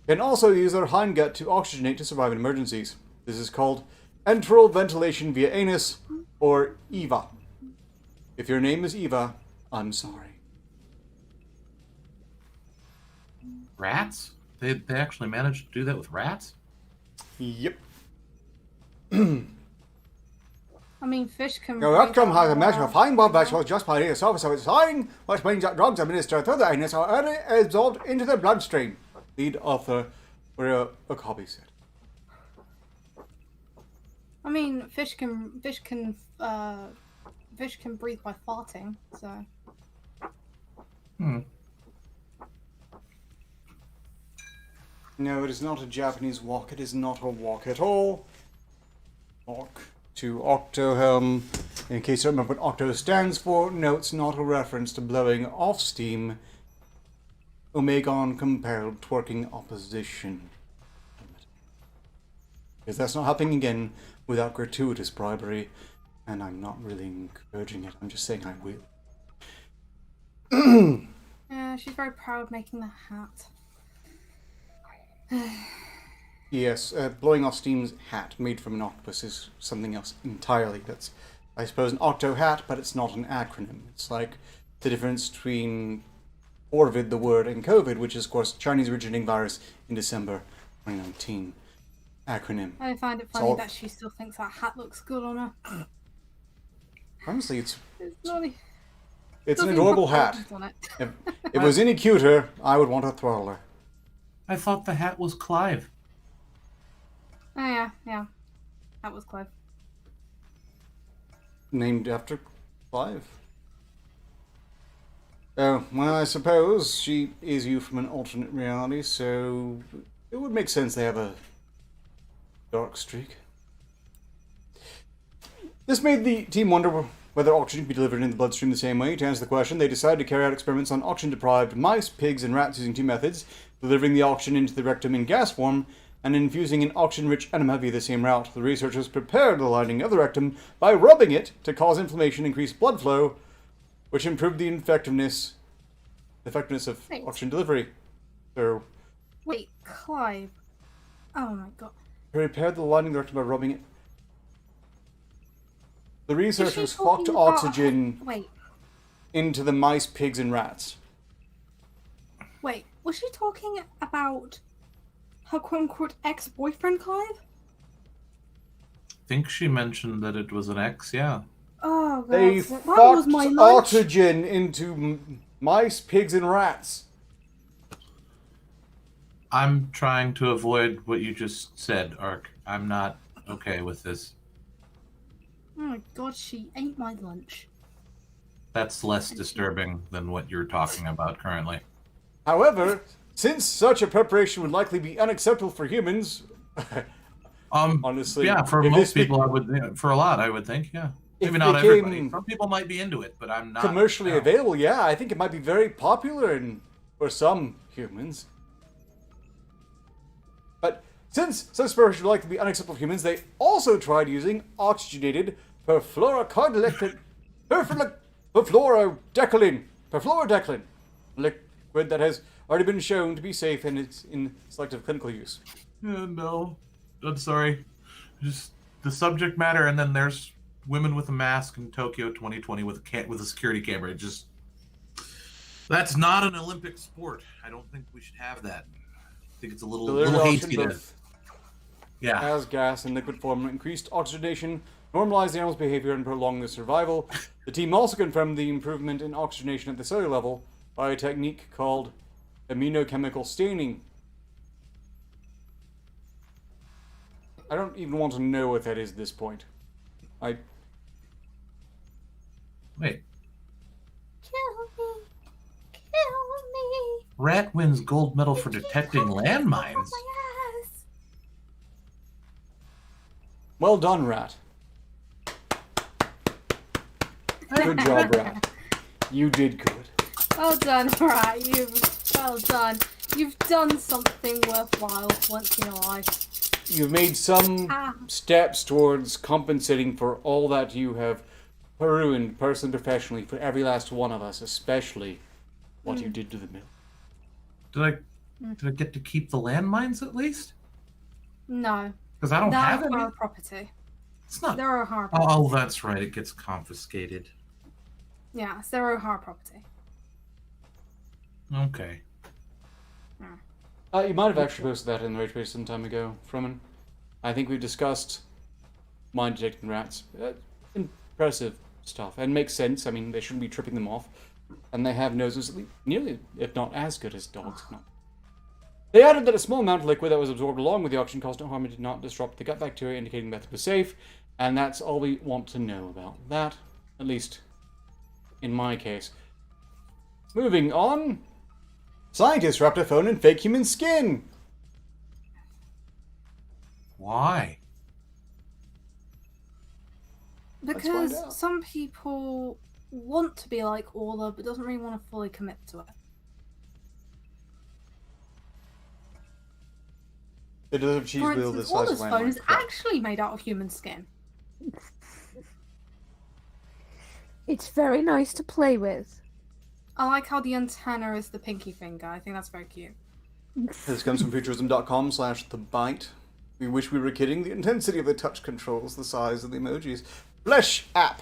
can also use their hindgut to oxygenate to survive in emergencies. This is called enteral ventilation via anus, or EVA. If your name is Eva, I'm sorry. Rats? They actually managed to do that with rats? Yep. I mean, fish can. Your rectum has a measure of fine blood vessels just by the surface of its lining, which means that drugs administered through the anus are early absorbed into the bloodstream. Lead author for a copy set. I mean, fish can breathe by farting. So. No, it is not a Japanese walk. It is not a walk at all. Walk to Octohelm. In case you don't remember what Octo stands for, no, it's not a reference to blowing off steam. Omegon compelled twerking opposition. Because that's not happening again without gratuitous bribery, and I'm not really encouraging it. I'm just saying I will. Yeah, she's very proud making the hat. Yes, blowing off steam's hat made from an octopus is something else entirely. That's, I suppose, an octo hat, but it's not an acronym. It's like the difference between Orvid, the word, and COVID, which is, of course, Chinese originating virus in December 2019. Acronym. I find it funny that she still thinks that hat looks good on her. Honestly, it's an adorable hat. If it was any cuter, I would want to throttle her. I thought the hat was Clive. Oh yeah. That was Clive. Named after Clive. Oh, well, I suppose she is you from an alternate reality, so it would make sense they have a dark streak. This made the team wonder whether oxygen could be delivered in the bloodstream the same way. To answer the question, they decided to carry out experiments on oxygen-deprived mice, pigs, and rats using two methods: delivering the oxygen into the rectum in gas form, and infusing an oxygen-rich enema via the same route. The researchers prepared the lining of the rectum by rubbing it to cause inflammation and increase blood flow, which improved the effectiveness of oxygen delivery. So, wait, Clive. Oh my god. Prepared the lining of the rectum by rubbing it. The researchers fucked oxygen into the mice, pigs, and rats. Wait, was she talking about her quote-unquote ex-boyfriend, Clive? I think she mentioned that it was an ex, yeah. Oh, God. They that was my fucked lunch. oxygen into mice, pigs, and rats. I'm trying to avoid what you just said, Ark. I'm not okay with this. Oh my god, she ate my lunch. That's less disturbing than what you're talking about currently. However, since such a preparation would likely be unacceptable for humans, honestly, yeah, for most people, I would. For a lot, I would think, yeah. Maybe not everybody. Some people might be into it, but I'm not. Commercially available, yeah. I think it might be very popular for some humans. But since such preparation would likely be unacceptable for humans, they also tried using oxygenated perfluorocarbon perfluorodecalin liquid that has already been shown to be safe and it's in selective clinical use. No, I'm sorry. Just the subject matter, and then there's women with a mask in Tokyo 2020 with a security camera. It just, that's not an Olympic sport. I don't think we should have that. I think it's a little hasty there. Yeah. As gas in liquid form increased oxygenation, normalized the animal's behavior, and prolonged their survival. The team also confirmed the improvement in oxygenation at the cellular level by a technique called aminochemical staining. I don't even want to know what that is at this point. Wait. Kill me. Kill me. Rat wins gold medal for detecting landmines. Well done, Rat. Good job, Rat. You did good. Well done, Rat. Well done. You've done something worthwhile once in your life. you've made some steps towards compensating for all that you have ruined, personally, professionally, for every last one of us, especially what you did to the mill. Did I get to keep the landmines at least? No. Because I don't have any. They're our property. It's not. They're our property. Oh, that's right. It gets confiscated. Yes, they're our property. Okay. You might have actually posted that in the Rage Base some time ago, Fremen. I think we've discussed mind detecting rats. Impressive stuff, and makes sense. I mean, they shouldn't be tripping them off, and they have noses nearly, if not as good as dogs. They added that a small amount of liquid that was absorbed along with the oxygen caused no harm and did not disrupt the gut bacteria, indicating the method was safe, and that's all we want to know about that, at least in my case. Moving on. Scientists wrapped a phone in fake human skin. Why? Because some people want to be like Orla, but doesn't really want to fully commit to it. It does have cheese For wheel the instance, size of Orla's my phone is Minecraft. actually made out of human skin. It's very nice to play with. I like how the antenna is the pinky finger. I think that's very cute. This comes from futurism.com/thebite. We wish we were kidding. The intensity of the touch controls the size of the emojis. Flesh app.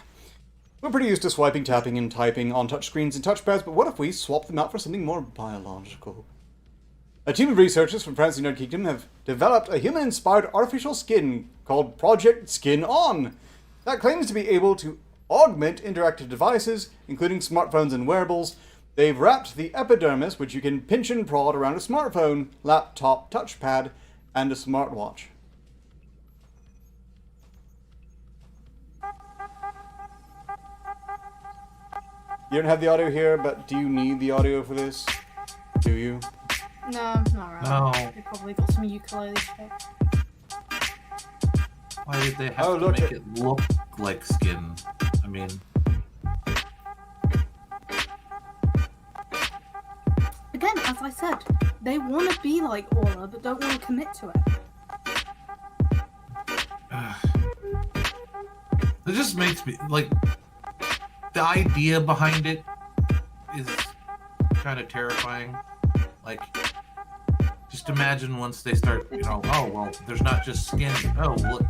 We're pretty used to swiping, tapping, and typing on touchscreens and touchpads, but what if we swap them out for something more biological? A team of researchers from France and the United Kingdom have developed a human-inspired artificial skin called Project Skin On that claims to be able to augment interactive devices, including smartphones and wearables. They've wrapped the epidermis, which you can pinch and prod around a smartphone, laptop, touchpad, and a smartwatch. You don't have the audio here, but do you need the audio for this? Do you? No, not really. No. They probably got some ukulele shit. Why did they have to make it look like skin? I mean... Again, as I said, they want to be like Orla, but don't want to commit to it. It just makes me, like... The idea behind it is kind of terrifying. Like, just imagine once they start, you know, oh, well, there's not just skin. Oh, look,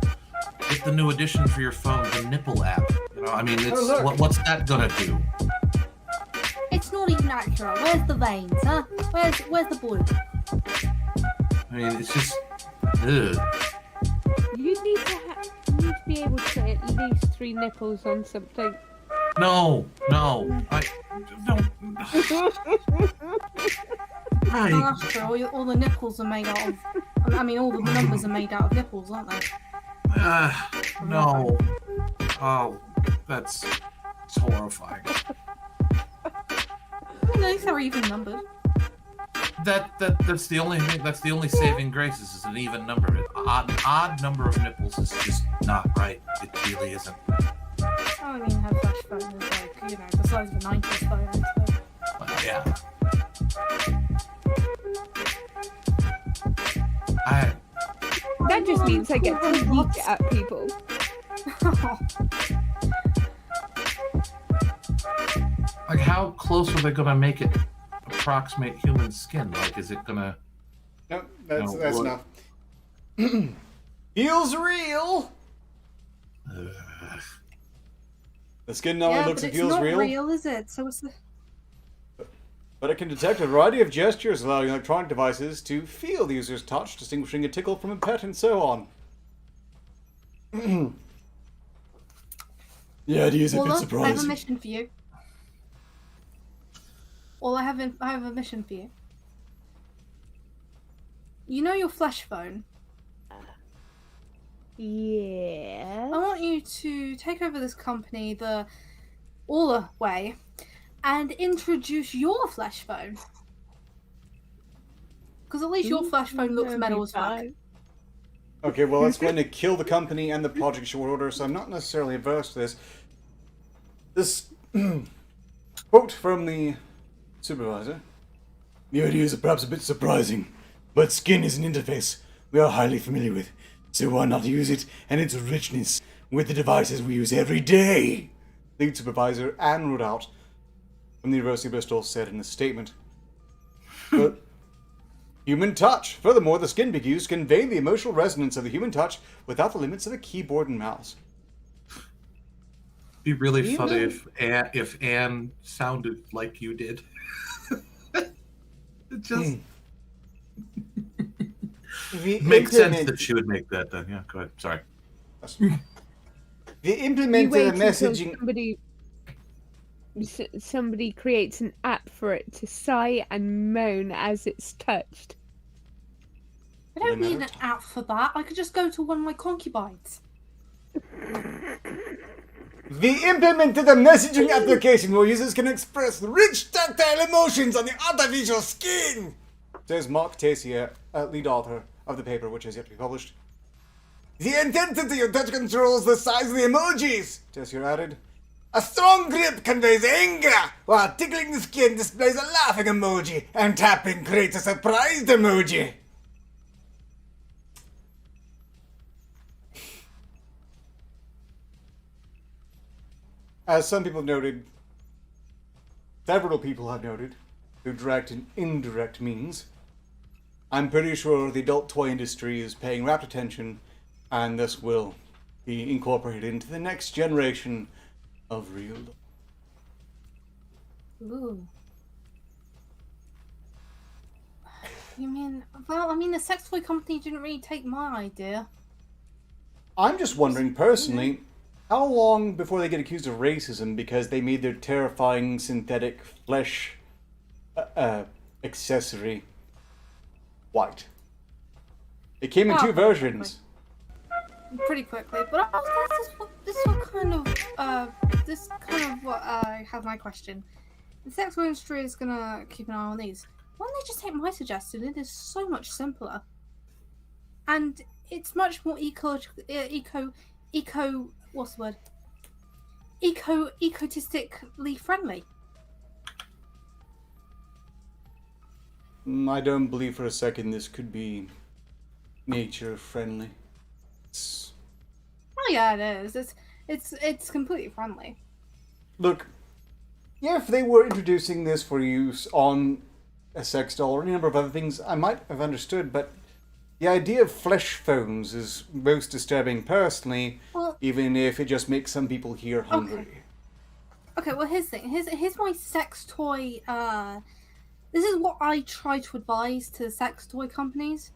get the new addition for your phone, the nipple app. You know, I mean, it's what's that gonna do? It's not even accurate. Where's the veins, huh? Where's the blue? I mean, it's just, ugh. You need to be able to put at least 3 nipples on something. No, I don't. Right. Oh, that's true. All the nipples are made out of. I mean, all the numbers are made out of nipples, aren't they? No. Oh, that's horrifying. At least they're even numbered. That's the only thing. That's the only saving grace is an even number. An odd number of nipples is just not right. It really isn't. I mean, her flash phone is like, you know, the size of a 90s phone. So. Well, yeah. That just means I get to yeet at people. Like, how close are they gonna make it approximate human skin? Like, is it gonna? No, that's what? enough. Feels real. The skin not only looks and feels real. real. It's not real, is it? So it's the... But it can detect a variety of gestures, allowing electronic devices to feel the user's touch, distinguishing a tickle from a pet, and so on. The idea is a bit surprising. I have a mission for you. Well, I have a mission for you. You know your flash phone? Yeah. I want you to take over this company the Orla way and introduce your flash phone. Because at least your flash phone looks metal as fuck. Okay, well, that's going to kill the company and the project short order, so I'm not necessarily averse to this. This quote from the supervisor. The idea is perhaps a bit surprising, but skin is an interface we are highly familiar with, so why not use it and its richness with the devices we use every day? Lead supervisor Anne Rudout from the University of Bristol said in a statement. But human touch. Furthermore, the skin being used convey the emotional resonance of the human touch without the limits of a keyboard and mouse. It'd be really funny if Anne sounded like you did. It just makes sense that she would make that. Then, yeah. Go ahead. Sorry. The implemented messaging. Somebody creates an app for it to sigh and moan as it's touched. I don't need an app for that. I could just go to one of my concubines. The implemented messaging application where users can express rich tactile emotions on the artificial skin, says Mark Tessier, lead author of the paper, which has yet to be published. The intensity of touch controls the size of the emojis, Tessier added. A strong grip conveys anger, while tickling the skin displays a laughing emoji, and tapping creates a surprised emoji. As some people have noted, several people have noted, through direct and indirect means, I'm pretty sure the adult toy industry is paying rapt attention, and this will be incorporated into the next generation of real. Ooh. You mean, well, I mean, the sex toy company didn't really take my idea. I'm just wondering, personally, how long before they get accused of racism because they made their terrifying synthetic flesh accessory white? It came in two versions. Pretty quickly, but this is what kind of what I have my question. The sex toy industry is gonna keep an eye on these. Why don't they just take my suggestion? It is so much simpler, and it's much more what's the word? Ecotistically friendly. I don't believe for a second this could be nature friendly. Oh yeah, it is. It's completely friendly. Look, if they were introducing this for use on a sex doll or any number of other things, I might have understood, but the idea of flesh phones is most disturbing personally, well, even if it just makes some people here hungry. Okay, well here's the thing. Here's my sex toy. This is what I try to advise to the sex toy companies,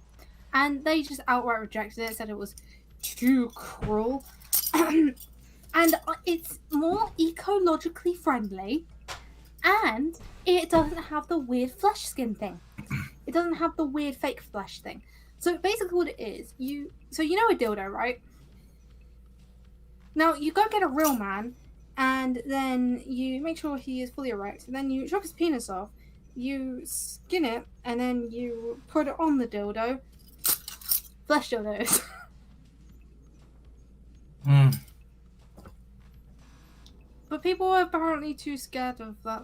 and they just outright rejected it. Said it was too cruel, and it's more ecologically friendly, and it doesn't have the weird flesh skin thing. It doesn't have the weird fake flesh thing. So basically what it is, you know a dildo, right? Now you go get a real man, and then you make sure he is fully erect, and then you chop his penis off, you skin it, and then you put it on the dildo. Flesh dildos. But people are apparently too scared of that.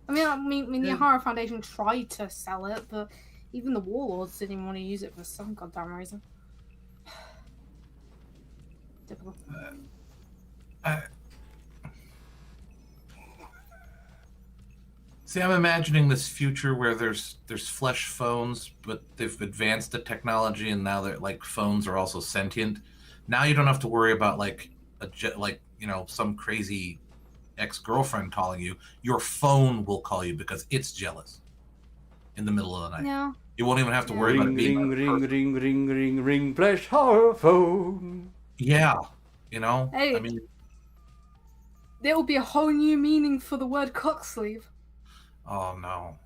I mean, the Horror Foundation tried to sell it, but even the warlords didn't even want to use it for some goddamn reason. Typical. See, I'm imagining this future where there's flesh phones, but they've advanced the technology, and now they're like phones are also sentient. Now you don't have to worry about some crazy ex-girlfriend calling you. Your phone will call you because it's jealous in the middle of the night. Yeah. You won't even have to worry about it being ring, flesh horror phone. Yeah, Hey, I mean, there will be a whole new meaning for the word cock sleeve. Oh no.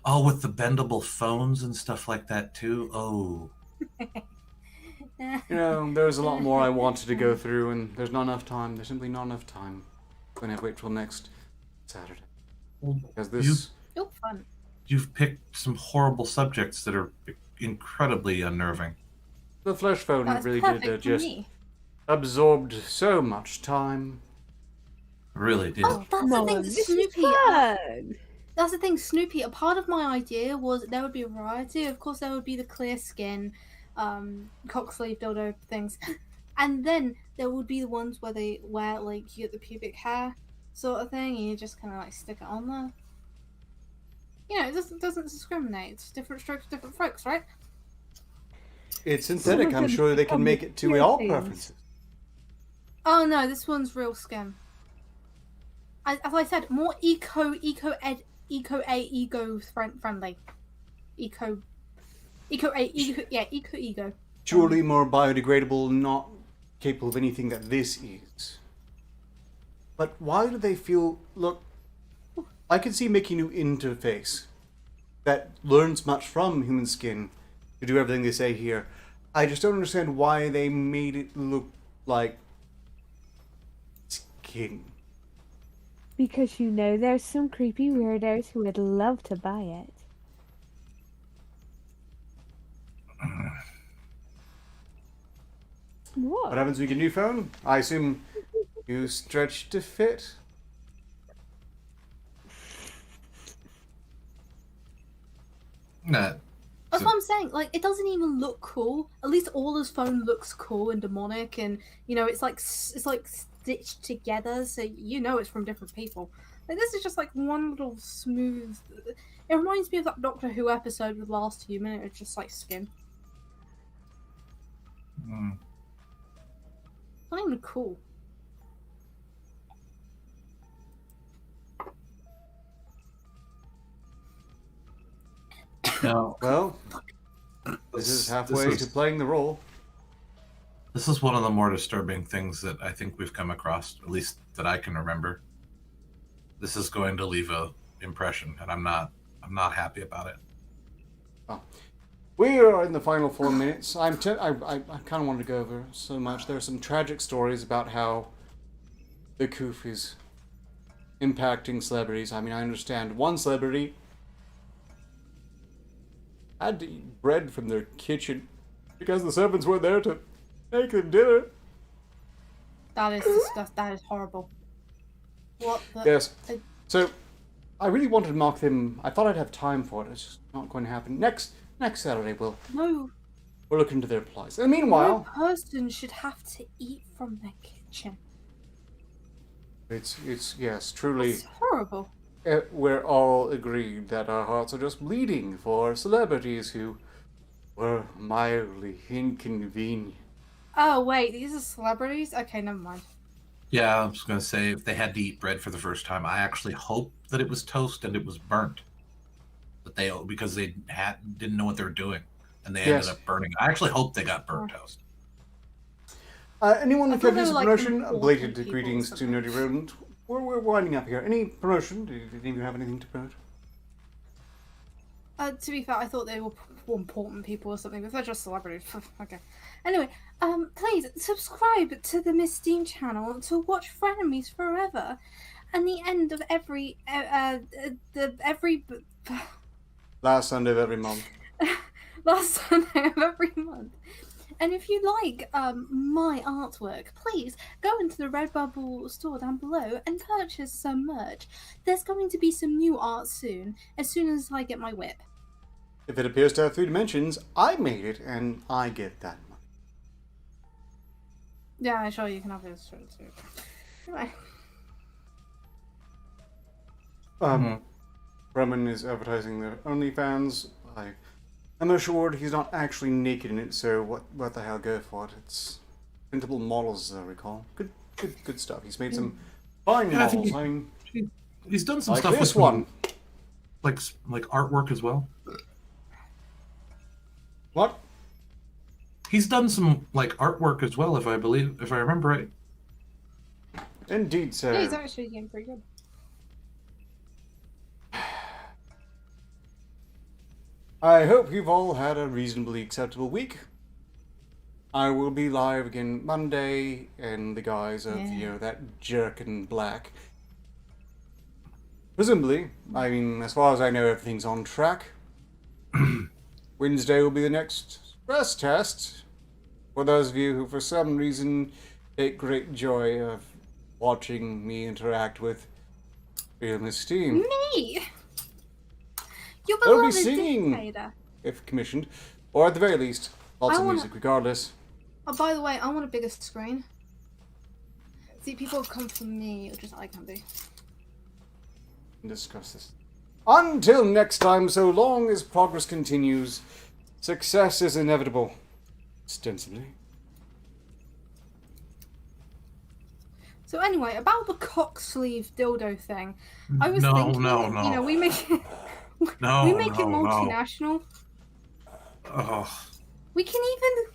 Oh, with the bendable phones and stuff like that too. Oh. There's a lot more I wanted to go through, and there's not enough time. There's simply not enough time. I'm gonna have to wait till next Saturday. Because this. Fun. You've picked some horrible subjects that are incredibly unnerving. The flesh phone really did just absorbed so much time. Really did. Oh, that's the thing. This is fun. That's the thing, Snoopy. A part of my idea was there would be a variety. Of course, there would be the clear skin, cock sleeve dildo things, and then there would be the ones where they wear like you get the pubic hair sort of thing, and you just kind of like stick it on there. You know, it doesn't discriminate. It's different strokes, different folks, right? It's synthetic. I'm sure they can make it to all preferences. Oh no, this one's real skin. As I said, more ego friendly. Ego. Surely more biodegradable, not capable of anything that this is. But why do they feel... Look, I could see making a new interface that learns much from human skin to do everything they say here. I just don't understand why they made it look like skin. Because you know there's some creepy weirdos who would love to buy it. What happens when you get a new phone? I assume you stretch to fit? Nah. That's what I'm saying. Like, it doesn't even look cool. At least Orla's phone looks cool and demonic, and you know, it's like stitched together, so you know it's from different people. Like, this is just like one little smooth. It reminds me of that Doctor Who episode with Last Human. It's just like skin. Mm. Not even cool. No. Well, this is halfway to playing the role. This is one of the more disturbing things that I think we've come across, at least that I can remember. This is going to leave a impression, and I'm not happy about it. Oh. We are in the final 4 minutes. I kind of wanted to go over so much. There are some tragic stories about how the coof is impacting celebrities. I mean, I understand one celebrity had to eat bread from their kitchen because the servants weren't there to make them dinner. That is horrible. What the... Yes. So, I really wanted to mark them. I thought I'd have time for it. It's just not going to happen. Next Saturday, we'll look into their plies. And meanwhile, no person should have to eat from their kitchen. It's yes, truly. It's horrible. We're all agreed that our hearts are just bleeding for celebrities who were mildly inconvenient. Oh wait, these are celebrities? Okay, never mind. Yeah, I was going to say, if they had to eat bread for the first time, I actually hope that it was toast and it was burnt. Because they didn't know what they were doing, and they ended up burning. I actually hope they got burnt toast. Anyone who can do some promotion? Belated greetings to Nerdy Rodent. We're winding up here. Any promotion? Do any of you have anything to promote? To be fair, I thought they were more important people or something, but they're just celebrities. Okay. Anyway, please subscribe to the Miss Dean channel to watch Frenemies Forever, and the end of every Last Sunday of every month. Last Sunday of every month. And if you like my artwork, please go into the Redbubble store down below and purchase some merch. There's going to be some new art soon as I get my whip. If it appears to have 3 dimensions, I made it, and I get that money. Yeah, sure, you can have this too. Anyway. Bremen is advertising their OnlyFans. I'm assured he's not actually naked in it, so what the hell, go for it. It's printable models, as I recall. Good stuff. He's made some fine models. He's done some like stuff this with one. Like artwork as well. What? He's done some artwork as well, if I remember right. Indeed, sir. Yeah, he's actually getting pretty good. I hope you've all had a reasonably acceptable week. I will be live again Monday in the guise of, that jerk in black. Presumably, I mean, as far as I know, everything's on track. Wednesday will be the next stress test. For those of you who, for some reason, take great joy of watching me interact with Miss Dean. Me? Your They'll be beloved singing. dictator. If commissioned. Or at the very least, lots of music regardless. Oh, by the way, I want a bigger screen. See, people come for me, or just I can be. Discuss this. Until next time, so long as progress continues, success is inevitable. Ostensibly. So anyway, about the cock sleeve dildo thing, I was No, thinking, no, you know, no. we make it, No, we make it no, no. multinational. Oh. We can even